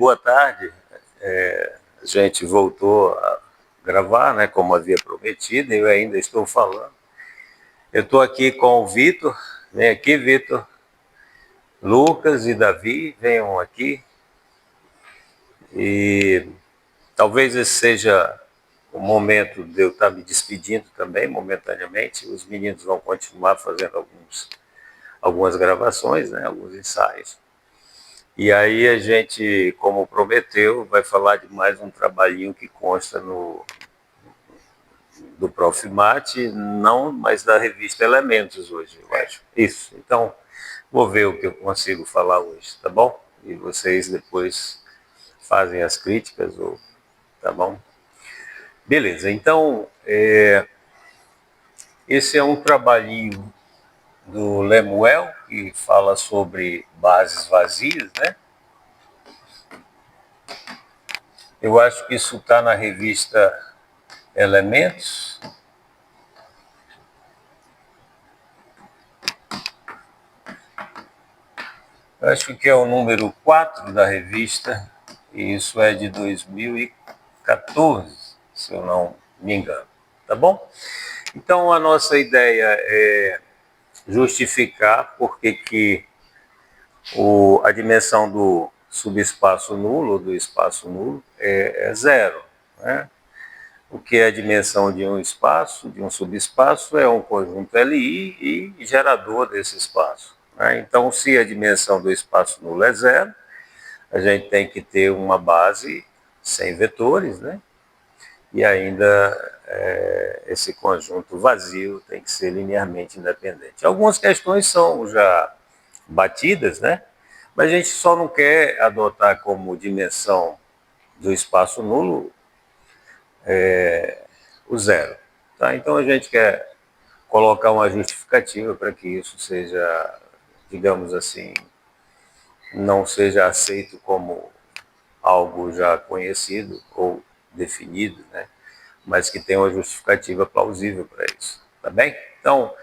Boa tarde, a gente voltou a gravar, né, como havia prometido, e eu ainda estou falando. Eu estou aqui com o Vitor, vem aqui, Vitor. Lucas e Davi, venham aqui. E talvez esse seja o momento de eu estar me despedindo também, momentaneamente. Os meninos vão continuar fazendo algumas gravações, né, alguns ensaios. E aí a gente, como prometeu, vai falar de mais um trabalhinho que consta do Prof. Mate, não, mas da revista Elementos hoje, eu acho. Isso. Então, vou ver o que eu consigo falar hoje, tá bom? E vocês depois fazem as críticas, tá bom? Beleza, então, esse é um trabalhinho do Lemuel, que fala sobre bases vazias, né? Eu acho que isso está na revista Elementos. Eu acho que é o número 4 da revista, e isso é de 2014, se eu não me engano, tá bom? Então, a nossa ideia é justificar por que a dimensão do subespaço nulo, ou do espaço nulo, é zero, né? O que é a dimensão de um espaço, de um subespaço, é um conjunto Li e gerador desse espaço, né? Então, se a dimensão do espaço nulo é zero, a gente tem que ter uma base sem vetores, né? E ainda esse conjunto vazio tem que ser linearmente independente. Algumas questões são já batidas, né? Mas a gente só não quer adotar como dimensão do espaço nulo o zero, tá? Então a gente quer colocar uma justificativa para que isso seja, digamos assim, não seja aceito como algo já conhecido ou definido, né? Mas que tenha uma justificativa plausível para isso, tá bem? Então,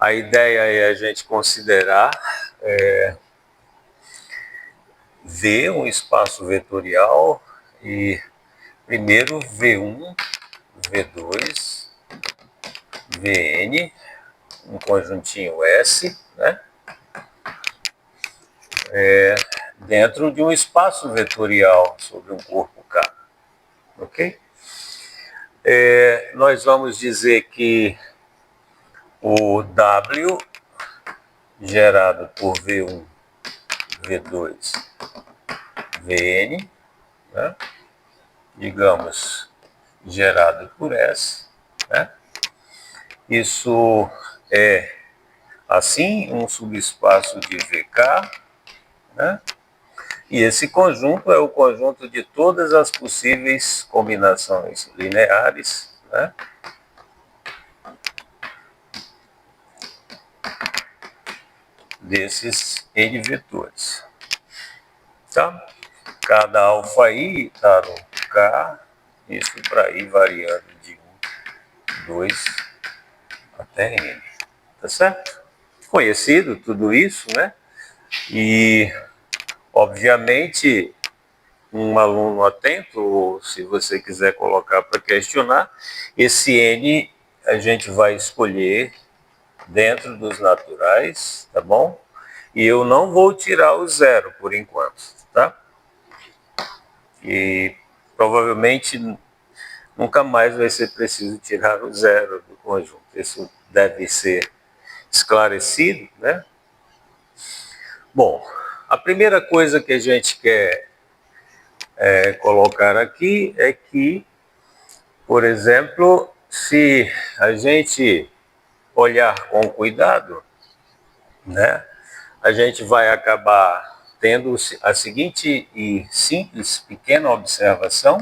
a ideia é a gente considerar V um espaço vetorial e primeiro V1, V2, Vn, um conjuntinho S, né? Dentro de um espaço vetorial sobre um corpo K, ok? Nós vamos dizer que o W gerado por V1, V2, Vn, né? Digamos, gerado por S, né? Isso é, assim, um subespaço de VK, né? E esse conjunto é o conjunto de todas as possíveis combinações lineares, né? Desses N vetores, tá? Cada alfa I está no K, isso para ir variando de 1, 2 até N, tá certo? Conhecido tudo isso, né? E, obviamente, um aluno atento, ou se você quiser colocar para questionar, esse N a gente vai escolher dentro dos naturais, tá bom? E eu não vou tirar o zero por enquanto, tá? E provavelmente nunca mais vai ser preciso tirar o zero do conjunto. Isso deve ser esclarecido, né? Bom, a primeira coisa que a gente quer colocar aqui é que, por exemplo, se a gente olhar com cuidado, né, a gente vai acabar tendo a seguinte e simples pequena observação.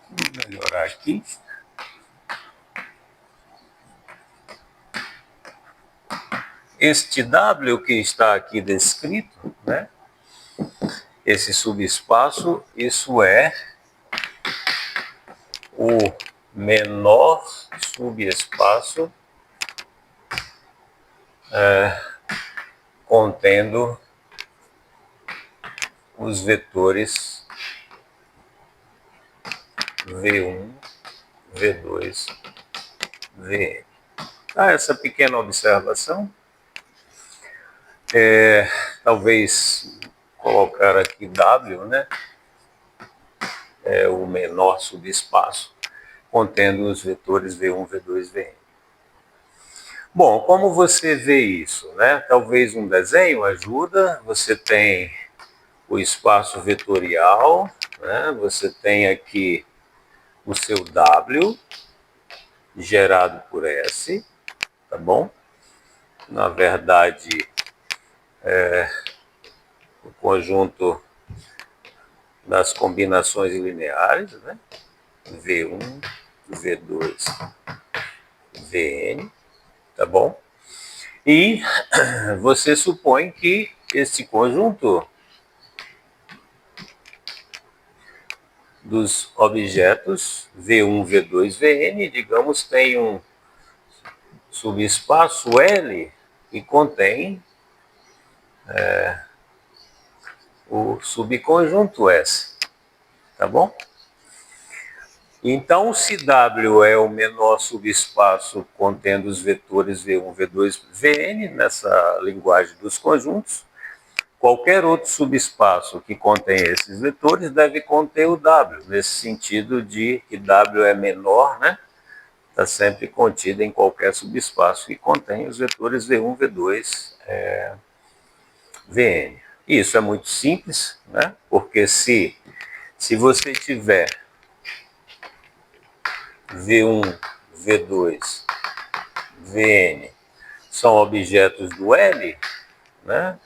Vou melhorar aqui. Este W que está aqui descrito, né, esse subespaço, isso é o menor subespaço contendo os vetores V1, V2, Vn. Essa pequena observação, talvez colocar aqui W, né? É o menor subespaço contendo os vetores V1, V2, Vn. Bom, como você vê isso, né? Talvez um desenho ajuda. Você tem o espaço vetorial, né? Você tem aqui o seu W gerado por S, tá bom? Na verdade, o conjunto das combinações lineares, né? V1, V2, Vn, tá bom? E você supõe que esse conjunto dos objetos V1, V2, Vn, digamos, tem um subespaço L que contém o subconjunto S, tá bom? Então, se W é o menor subespaço contendo os vetores V1, V2, Vn, nessa linguagem dos conjuntos, qualquer outro subespaço que contém esses vetores deve conter o W, nesse sentido de que W é menor, né? Está sempre contido em qualquer subespaço que contém os vetores V1, V2, Vn. Isso é muito simples, né? Porque se você tiver V1, V2, Vn são objetos do L, né?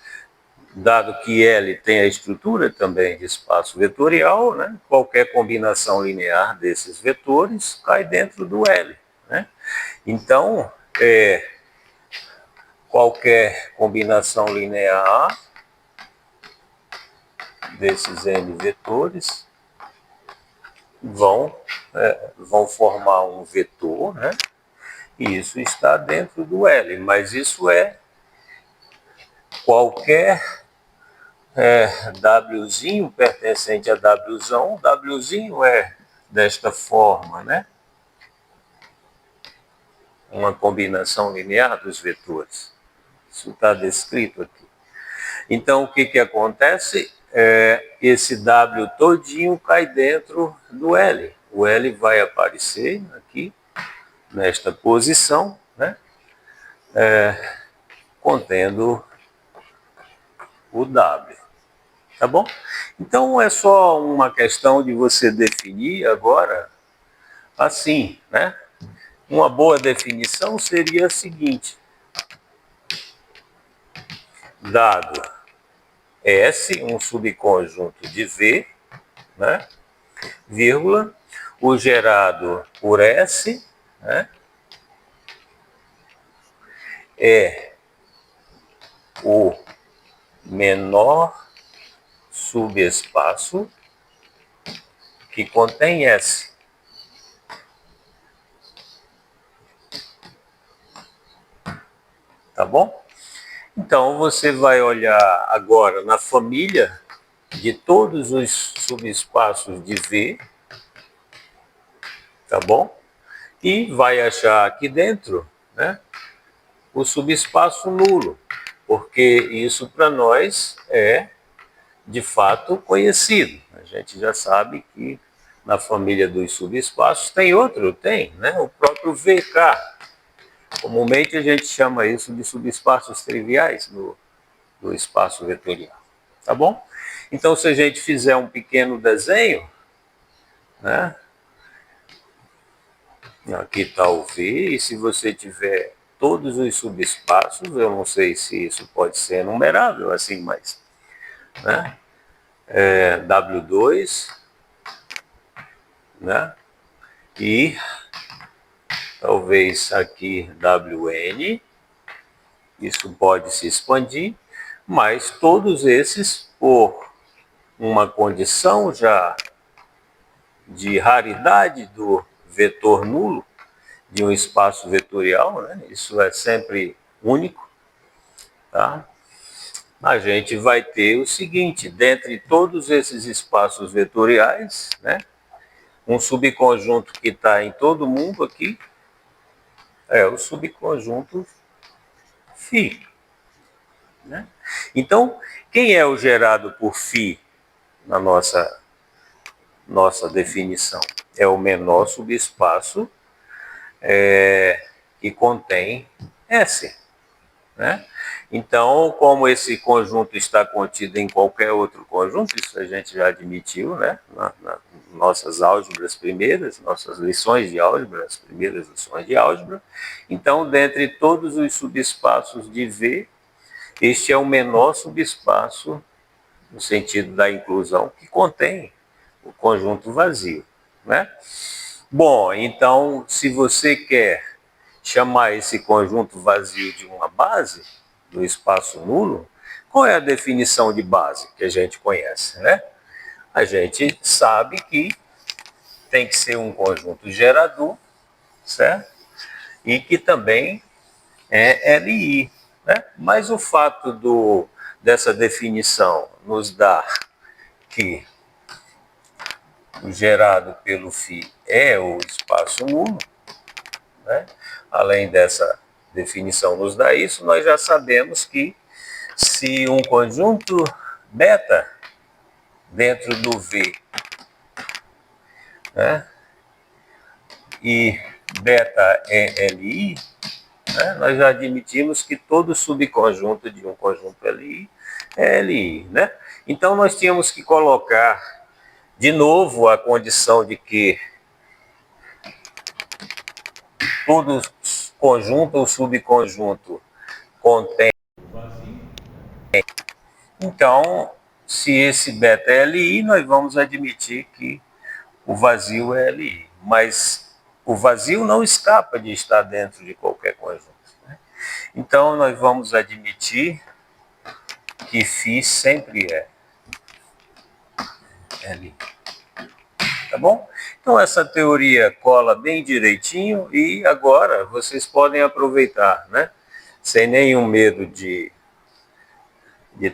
Dado que L tem a estrutura também de espaço vetorial, né? Qualquer combinação linear desses vetores cai dentro do L, né? Então, qualquer combinação linear desses N vetores vão formar um vetor, né? E isso está dentro do L, mas isso é qualquer Wzinho pertencente a Wzão. Wzinho é desta forma, né? Uma combinação linear dos vetores. Isso está descrito aqui. Então, o que acontece? Esse W todinho cai dentro do L. O L vai aparecer aqui, nesta posição, né? Contendo o W. Tá bom? Então, é só uma questão de você definir agora assim, né? Uma boa definição seria a seguinte: dado S, um subconjunto de V, né? Vírgula, o gerado por S, né? É o menor subespaço que contém S. Tá bom? Então, você vai olhar agora na família de todos os subespaços de V, tá bom? E vai achar aqui dentro, né, o subespaço nulo, porque isso para nós é, de fato, conhecido. A gente já sabe que na família dos subespaços tem outro, né? O próprio VK. Comumente a gente chama isso de subespaços triviais do espaço vetorial. Tá bom? Então, se a gente fizer um pequeno desenho, né? Aqui está o V, e se você tiver todos os subespaços, eu não sei se isso pode ser enumerável assim, mas, né? W2, né? E talvez aqui Wn, isso pode se expandir, mas todos esses, por uma condição já de raridade do vetor nulo, de um espaço vetorial, né? Isso é sempre único, tá? a gente vai ter o seguinte: dentre todos esses espaços vetoriais, né, um subconjunto que está em todo mundo aqui é o subconjunto φ. Né? Então, quem é o gerado por φ na nossa definição? É o menor subespaço que contém S. Né? Então, como esse conjunto está contido em qualquer outro conjunto, isso a gente já admitiu, né? Nas nossas álgebras primeiras, nossas lições de álgebra, as primeiras lições de álgebra. Então, dentre todos os subespaços de V, este é o menor subespaço, no sentido da inclusão, que contém o conjunto vazio. Né? Bom, então, se você quer chamar esse conjunto vazio de uma base, do espaço nulo, qual é a definição de base que a gente conhece, né? A gente sabe que tem que ser um conjunto gerador, certo? E que também é LI, né? Mas o fato dessa definição nos dar que o gerado pelo φ é o espaço nulo, né? Além dessa definição nos dar isso, nós já sabemos que se um conjunto beta dentro do V, né, e beta é LI, né, nós já admitimos que todo subconjunto de um conjunto LI é LI. Né? Então, nós tínhamos que colocar de novo a condição de que todo conjunto ou subconjunto contém vazio. Então, se esse beta é LI, nós vamos admitir que o vazio é LI. Mas o vazio não escapa de estar dentro de qualquer conjunto. Né? Então, nós vamos admitir que φ sempre é LI. Tá bom? Então, essa teoria cola bem direitinho e agora vocês podem aproveitar, né? Sem nenhum medo de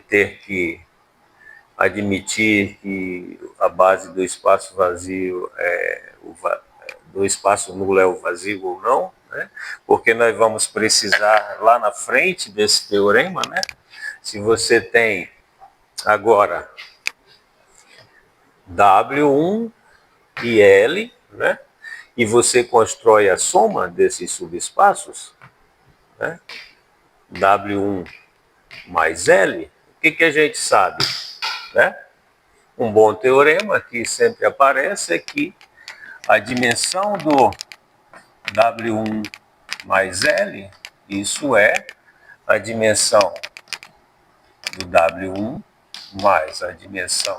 ter que admitir que a base do espaço vazio do espaço nulo é o vazio ou não, né? Porque nós vamos precisar lá na frente desse teorema, né? Se você tem agora W1 e L, né? E você constrói a soma desses subespaços, né? W1 mais L, o que a gente sabe, né? Um bom teorema que sempre aparece é que a dimensão do W1 mais L, isso é a dimensão do W1 mais a dimensão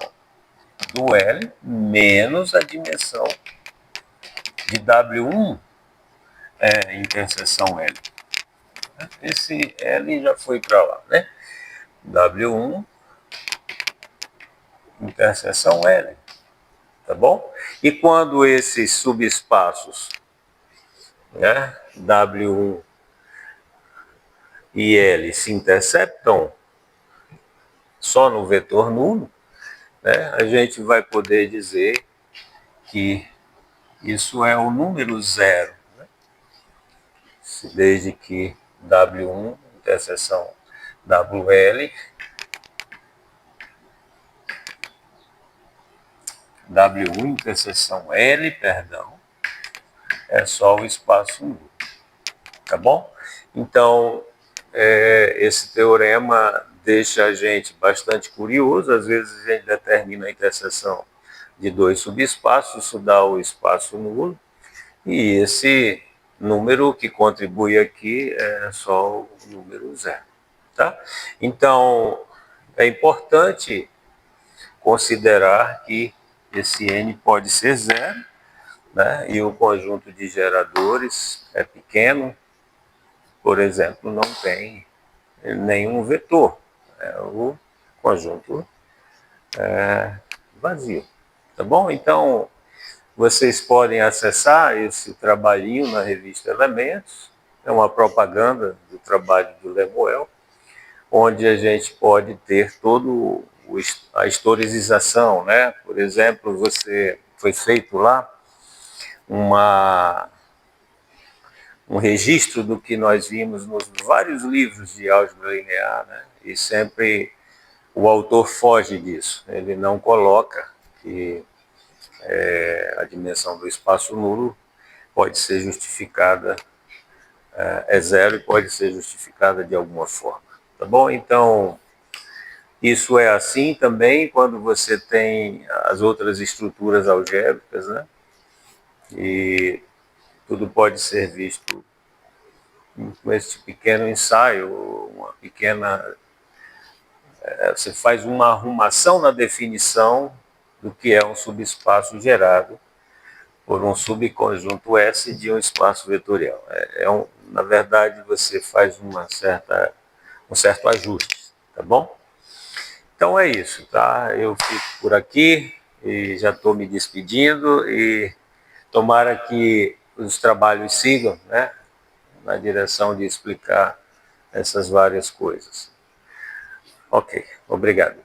do L menos a dimensão de W1 interseção L. Esse L já foi para lá, né? W1 interseção L, tá bom? E quando esses subespaços, né, W1 e L se interceptam só no vetor nulo, né, a gente vai poder dizer que isso é o número zero, né? Desde que W1 interseção WL, W1 interseção L, perdão, é só o espaço nulo, tá bom? Então, esse teorema deixa a gente bastante curioso. Às vezes a gente determina a interseção de dois subespaços, isso dá o espaço nulo, e esse número que contribui aqui é só o número zero. Tá? Então, é importante considerar que esse n pode ser zero, né? E o conjunto de geradores é pequeno, por exemplo, não tem nenhum vetor, é o conjunto vazio. Tá bom? Então, vocês podem acessar esse trabalhinho na revista Elementos, é uma propaganda do trabalho do Lemuel, onde a gente pode ter todo a historicização, né? Por exemplo, foi feito lá um registro do que nós vimos nos vários livros de álgebra linear, né? E sempre o autor foge disso, ele não coloca que a dimensão do espaço nulo pode ser justificada, é zero e pode ser justificada de alguma forma, tá bom? Então, isso é assim também quando você tem as outras estruturas algébricas, né? E tudo pode ser visto com esse pequeno ensaio, uma pequena... você faz uma arrumação na definição do que é um subespaço gerado por um subconjunto S de um espaço vetorial. Na verdade, você faz um certo ajuste, tá bom? Então é isso, tá? Eu fico por aqui e já estou me despedindo e tomara que os trabalhos sigam, né, na direção de explicar essas várias coisas. Ok, obrigado.